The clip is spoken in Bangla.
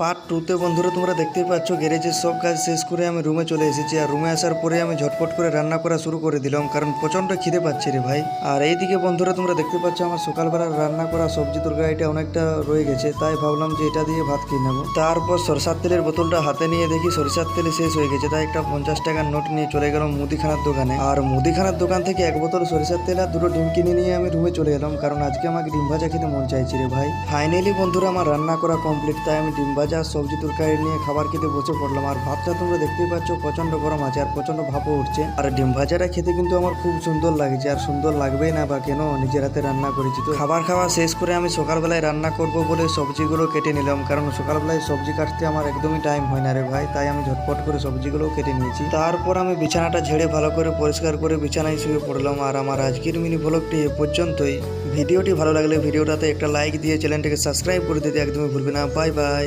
পার্ট টুতে বন্ধুরা তোমরা দেখতেই পাচ্ছ গ্যারেজের সব কাজ শেষ করে আমি রুমে চলে এসেছি। আর রুমে আসার পরে আমি ঝটপট করে রান্না করা শুরু করে দিলাম, কারণ প্রচণ্ড খিদে পাচ্ছে রে ভাই। আর এইদিকে বন্ধুরা তোমরা দেখতে পাচ্ছ আমার সকালবেলার রান্না করা সবজি তরকারিটা অনেকটা রয়ে গেছে, তাই ভাবলাম যে এটা দিয়ে ভাত খেয়ে নেবো। তারপর সরষার তেলের বোতলটা হাতে নিয়ে দেখি সরিষার তেল শেষ হয়ে গেছে, তাই একটা 50 টাকার নোট নিয়ে চলে গেলাম মুদিখানার দোকানে। আর মুদিখানার দোকান থেকে এক বোতল সরিষার তেল আর দুটো ডিম কিনে নিয়ে আমি রুমে চলে এলাম, কারণ আজকে আমাকে ডিম ভাজা খেতে মন চাইছে রে ভাই। ফাইনালি বন্ধুরা আমার রান্না করা কমপ্লিট, তাই আমি ডিম ভাজা সবজি তরকারি নিয়ে খাবার খেতে বসে পড়লাম। আর ভাতটা তোমরা দেখতেই পাচ্ছ প্রচন্ড গরম আছে আর প্রচন্ড ভাপও উঠছে। আর ডিম ভাজাটা খেতে কিন্তু আমার খুব সুন্দর লাগছে, আর সুন্দর লাগবেই না বা কেন, নিজের হাতে রান্না করেছি। তো খাবার খাওয়া শেষ করে আমি সকালবেলায় রান্না করব বলে সবজিগুলো কেটে নিলাম, কারণ সকালবেলায় সবজি কাটতে আমার একদমই টাইম হয় না রে ভাই, তাই আমি ঝটপট করে সবজিগুলো কেটে নিয়েছি। তারপর আমি বিছানাটা ঝেড়ে ভালো করে পরিষ্কার করে বিছানায় শুয়ে পড়লাম। আর আমার আজকের মিনি ব্লগটি এ পর্যন্তই। ভিডিওটি ভালো লাগলে ভিডিওটাতে একটা লাইক দিয়ে চ্যানেলটাকে সাবস্ক্রাইব করে দিতে একদমই ভুলবে না। Bye bye.